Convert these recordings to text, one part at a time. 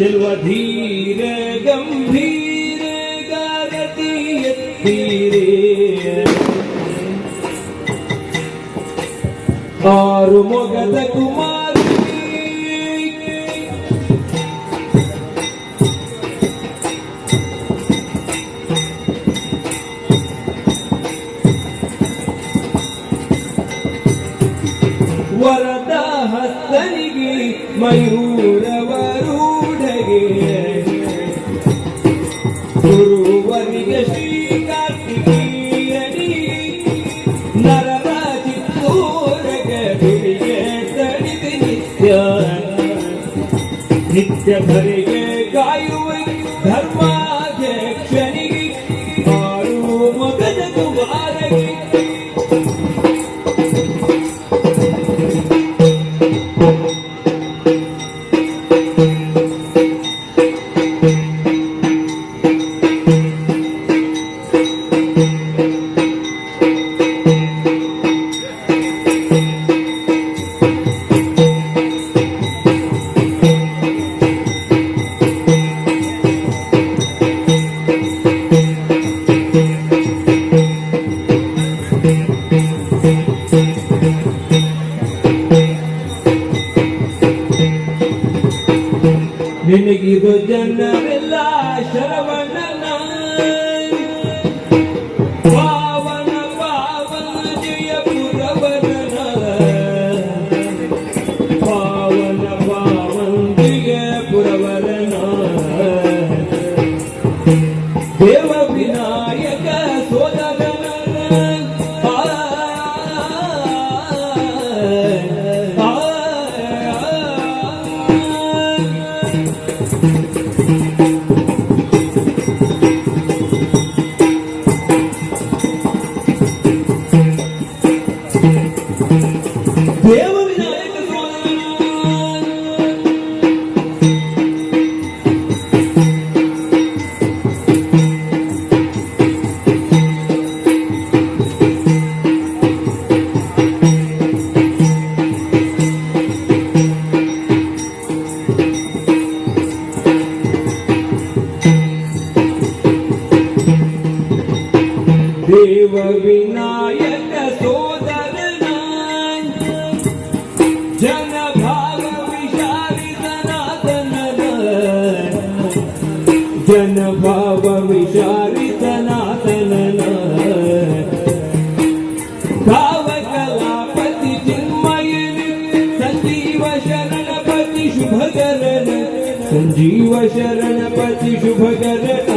ಚೆಲುವ ಧೀರ ಗಂಭೀರ ಗಾರತಿ ಎತ್ತೀರೇ ಆರು ಮೊಗದ ಕುಮಾರಿ ವರದ ಹಸ್ತನಿಗೆ ಮಯೂರವರೂಢಗೆ ಗುರುವರಿಗೆ ಶ್ರೀ ಕಾರ್ತಿಕೇಯನಿ ನರರ ಚಿತ್ತೋರಗೆ ತಡಿದು ನಿತ್ಯ ಧರೆಗೆ ಕಾಯುವ ಧರ್ಮಾಧ್ಯಕ್ಷನಿಗೆ ಆರು ಮೊಗದ ಕುಮಾರಗೆ ನಿನಗಿದು ಜನರೆಲ್ಲ ಶರವಣನ ಪಾವನ ಪಾವನ ಜಯಪುರವರನ ಪಾವನ ಪಾವನ ಜಯಪುರವರನ ದೇವ ವಿನಾಯಕ ಸೋದರನ ದೇವ ವಿನಾಯಕ ದೇವ ವಿನಾಯಕ ಸೋದರನ ಜನ ಭಾವ ವಿಚಾರಿತನಾತನನ ಜನ ಭಾವ ವಿಚಾರಿತನಾತನನ ಭಾವ ಕಲಾಪತಿ ಚಿನ್ಮಯನ ಸಂಜೀವ ಶರಣಪತಿ ಶುಭಕರನ ಸಂಜೀವ ಶರಣಪತಿ ಶುಭಕರನ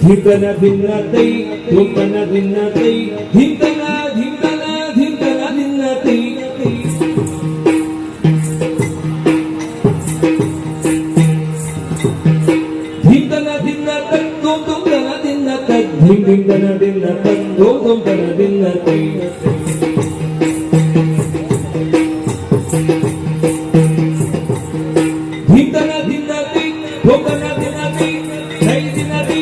ಧಿಂತನ ಭಿನ್ನತೈ ಧುಂತನ ಭಿನ್ನತೈ ಧಿಂತನ ಧಿಂತನ ಧಿಂತನ ಭಿನ್ನತೈ ಧಿಂತನ ಭಿನ್ನತ ಧುಂತನ ಭಿನ್ನತ ಧಿಂತನ ಭಿನ್ನತ ಧುಂತನ ಭಿನ್ನತೈ ಧಿಂತನ ಭಿನ್ನತೈ ಧುಂತನ ಭಿನ್ನತೈ ಜೈ ದಿನದಿ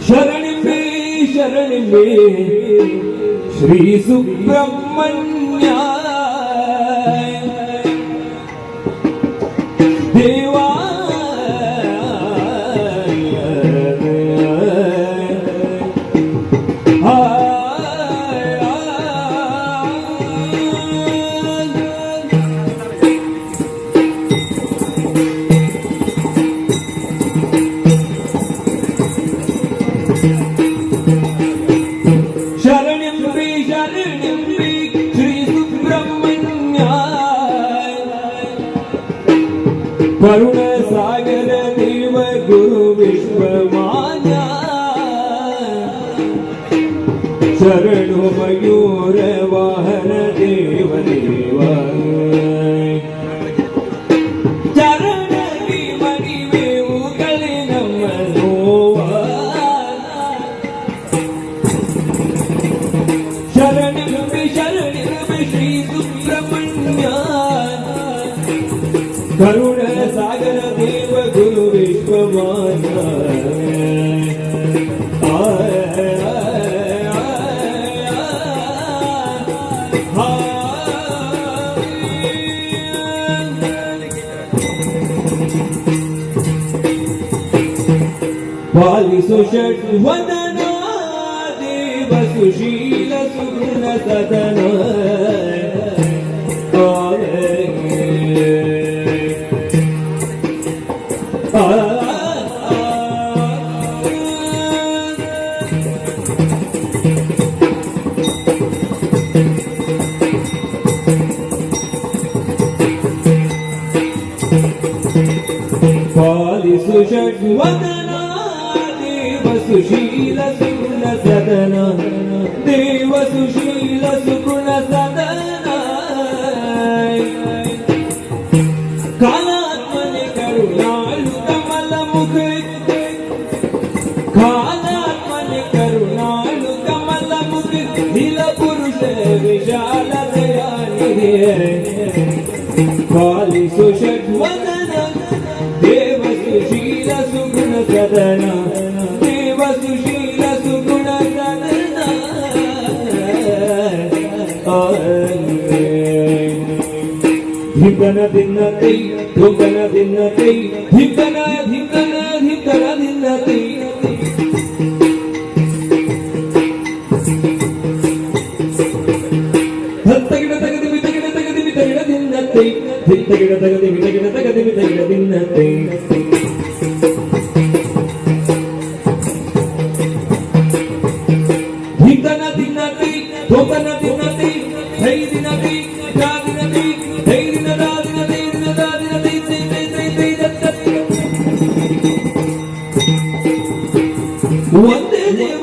ಶರಣಿಂಬೆ ಶರಣಿಂಬೆ ಶ್ರೀ ಸುಬ್ರಹ್ಮಣ್ಯ ದೇವಾ ಶರಣಿಂಬೆ ಶರಣಿಂಬೆ ಶ್ರೀ ಸುಬ್ರಹ್ಮಣ್ಯ ಕರುಣ ಸಾಗರ ದೇವ ಗುರು ವಿಶ್ವಮಾನ್ಯ ಶರಣು ಮಯೂರ ವಾಹನ ದೇವ ದೇವ ಚರಣಿ ಮಣಿವೆವುಗಳೇ ನಮ್ಮ ನೋವ ಶರಣಿಂಬೆ ಶರಣಿಂಬೆ ಶ್ರೀ ಸುಬ್ರಹ್ಮಣ್ಯ ಕರುಣ ಸಾಗರ ದೇವ ಗುರು ವಿಶ್ವಮಾನ್ಯ ಪಾಲಿಸು ಷಡ್ವದನ ದೇವ ಸುಶೀಲ ಸುಗುಣ ಸದನ ಪಾಲಿಸು ಷಡ್ವದನ ದೇವ ಸುಶೀಲ ಸುಗುಣ ಸದನ ದೇವ ಸುಶೀಲ ಸುಗುಣ ಸದನ ಕಾಲಾತ್ಮನೆ ಕರುಣಾಳು ಕಮಲ ಮುಖ ಕಾಲಾತ್ಮನೆ ಕರುಣಾಳು ಕಮಲ ಮುಖ ನೀಲ ಪುರುಷ ವಿಶಾಲ ದಯಾನಿಧಿ ಪಾಲಿಸು ಷಡ್ವದನ ದೇವ ಸುಶೀಲ ಸುಗುಣ ಸದನ ದೇವ ಸುಶೀಲ ಸುಗುಣ ಸದನ ಧಿಕ್ಕನ ಧಿನ್ನತೈ ಧುಕ್ಕನ ಧಿನ್ನತೈ ಧಿಕ್ಕನ ಧಿಕ್ಕನ ಧಿಕ್ಕನ ಧಿನ್ನತೈ ಹತ್ತಗಿಡ ತಗದಿ ಮಿತಗಿಡ ತಗದಿ ಮಿತಗಿಡ ಧಿನ್ನತೈ ಧಿತ್ತಗಿಡ ತಗದಿ ಮಿತಗಿಡ ತಗದಿ ಮಿತಗಿಡ ಧಿನ್ನತೈ ಧಿಕ್ಕನ ಧಿನ್ನತೈ ಧುಕ್ಕನ ಧಿನ್ನತೈ ಹೈ ದಿನತೈ ದಾ ದಿನತೈ ಹೈ ದಿನ ದಾ ದಿನತೈ ದಿನ ದಾ ದಿನತೈ ತೈ ತೈ ತೈ ತೈ ದತ್ತ ಒಂದೇ ದೇವ